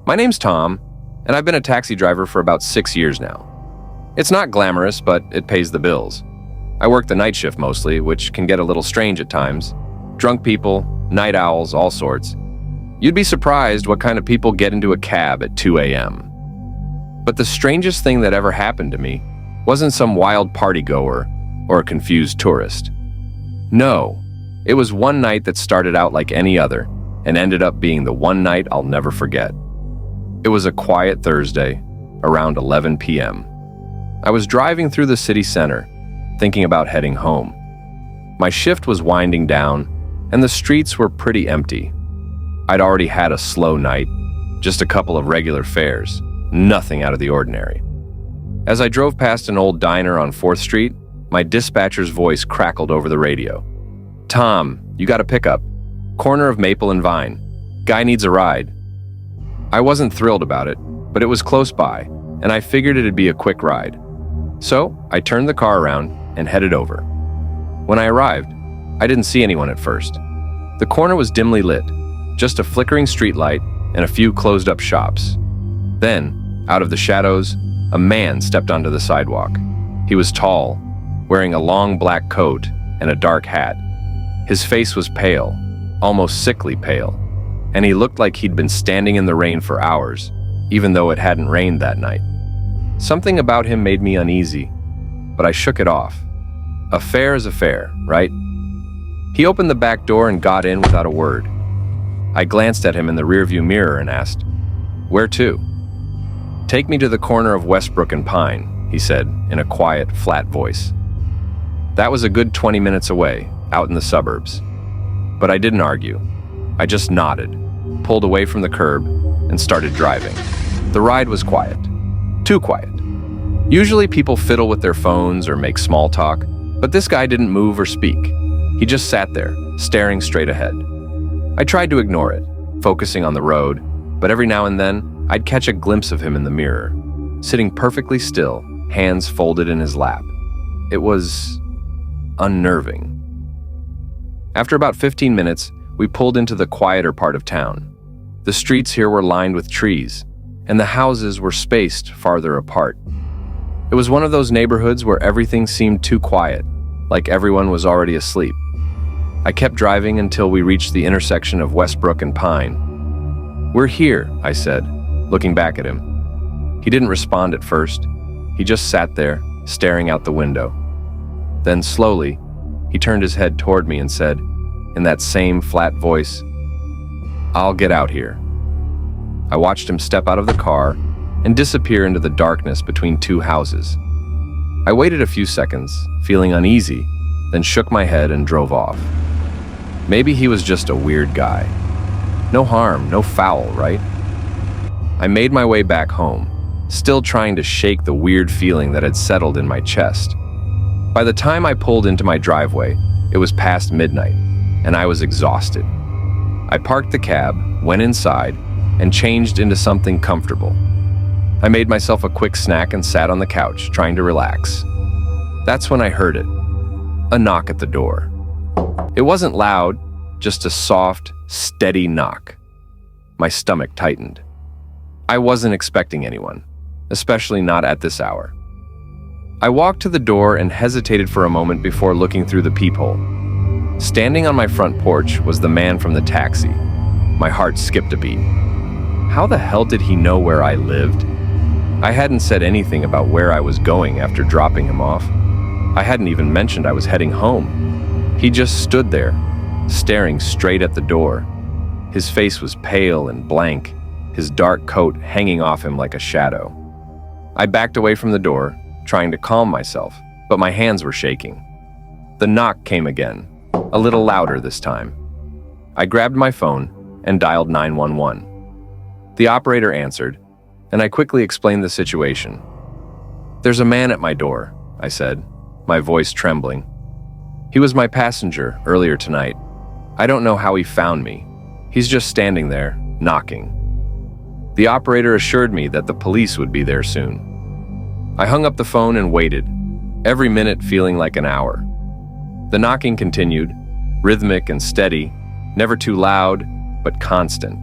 My name's Tom, and I've been a taxi driver for about 6 years now. It's not glamorous, but it pays the bills. I work the night shift mostly, which can get a little strange at times. Drunk people, night owls, all sorts. You'd be surprised what kind of people get into a cab at 2 a.m. But the strangest thing that ever happened to me wasn't some wild party goer or a confused tourist. No, it was one night that started out like any other and ended up being the one night I'll never forget. It was a quiet Thursday, around 11 p.m. I was driving through the city center, thinking about heading home. My shift was winding down, and the streets were pretty empty. I'd already had a slow night, just a couple of regular fares, nothing out of the ordinary. As I drove past an old diner on 4th Street, my dispatcher's voice crackled over the radio. "Tom, you got a pickup. Corner of Maple and Vine. Guy needs a ride." I wasn't thrilled about it, but it was close by, and I figured it'd be a quick ride. So I turned the car around and headed over. When I arrived, I didn't see anyone at first. The corner was dimly lit, just a flickering streetlight and a few closed-up shops. Then, out of the shadows, a man stepped onto the sidewalk. He was tall, wearing a long black coat and a dark hat. His face was pale, almost sickly pale, and he looked like he'd been standing in the rain for hours, even though it hadn't rained that night. Something about him made me uneasy, but I shook it off. A fare is a fare, right? He opened the back door and got in without a word. I glanced at him in the rearview mirror and asked, "Where to?" "Take me to the corner of Westbrook and Pine," he said in a quiet, flat voice. That was a good 20 minutes away, out in the suburbs. But I didn't argue. I just nodded, pulled away from the curb, and started driving. The ride was quiet. Too quiet. Usually people fiddle with their phones or make small talk, but this guy didn't move or speak. He just sat there, staring straight ahead. I tried to ignore it, focusing on the road, but every now and then, I'd catch a glimpse of him in the mirror, sitting perfectly still, hands folded in his lap. It was unnerving. After about 15 minutes, we pulled into the quieter part of town. The streets here were lined with trees, and the houses were spaced farther apart. It was one of those neighborhoods where everything seemed too quiet, like everyone was already asleep. I kept driving until we reached the intersection of Westbrook and Pine. "We're here," I said, looking back at him. He didn't respond at first. He just sat there, staring out the window. Then slowly, he turned his head toward me and said, in that same flat voice, "I'll get out here." I watched him step out of the car and disappear into the darkness between two houses. I waited a few seconds, feeling uneasy, then shook my head and drove off. Maybe he was just a weird guy. No harm, no foul, right? I made my way back home, still trying to shake the weird feeling that had settled in my chest. By the time I pulled into my driveway, it was past midnight, and I was exhausted. I parked the cab, went inside, and changed into something comfortable. I made myself a quick snack and sat on the couch, trying to relax. That's when I heard it. A knock at the door. It wasn't loud, just a soft, steady knock. My stomach tightened. I wasn't expecting anyone, especially not at this hour. I walked to the door and hesitated for a moment before looking through the peephole. Standing on my front porch was the man from the taxi. My heart skipped a beat. How the hell did he know where I lived? I hadn't said anything about where I was going after dropping him off. I hadn't even mentioned I was heading home. He just stood there, staring straight at the door. His face was pale and blank, his dark coat hanging off him like a shadow. I backed away from the door, trying to calm myself, but my hands were shaking. The knock came again, a little louder this time. I grabbed my phone and dialed 911. The operator answered, and I quickly explained the situation. "There's a man at my door," I said, my voice trembling. "He was my passenger earlier tonight. I don't know how he found me. He's just standing there, knocking." The operator assured me that the police would be there soon. I hung up the phone and waited, every minute feeling like an hour. The knocking continued, rhythmic and steady, never too loud, but constant.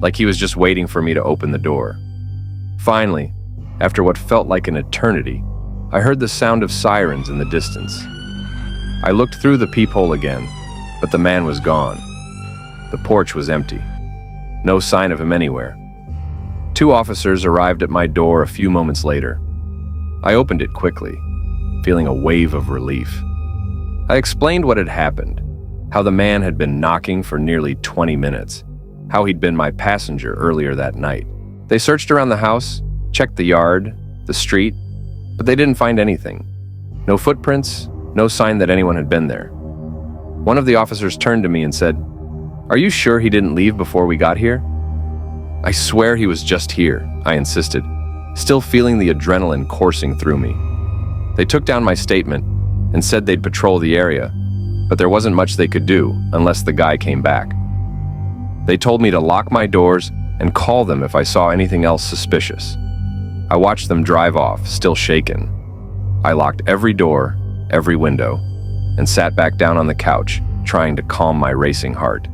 like he was just waiting for me to open the door. Finally, after what felt like an eternity, I heard the sound of sirens in the distance. I looked through the peephole again, but the man was gone. The porch was empty. No sign of him anywhere. 2 officers arrived at my door a few moments later. I opened it quickly, feeling a wave of relief. I explained what had happened, how the man had been knocking for nearly 20 minutes, how he'd been my passenger earlier that night. They searched around the house, checked the yard, the street, but they didn't find anything. No footprints, no sign that anyone had been there. One of the officers turned to me and said, "Are you sure he didn't leave before we got here?" "I swear he was just here," I insisted, still feeling the adrenaline coursing through me. They took down my statement and said they'd patrol the area, but there wasn't much they could do unless the guy came back. They told me to lock my doors and call them if I saw anything else suspicious. I watched them drive off, still shaken. I locked every door, every window, and sat back down on the couch, trying to calm my racing heart.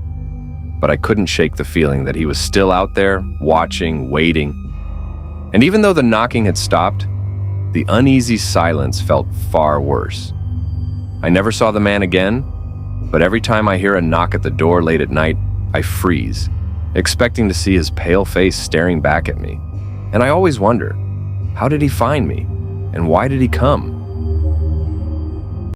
But I couldn't shake the feeling that he was still out there, watching, waiting. And even though the knocking had stopped, the uneasy silence felt far worse. I never saw the man again, but every time I hear a knock at the door late at night, I freeze, expecting to see his pale face staring back at me. And I always wonder, how did he find me? And why did he come?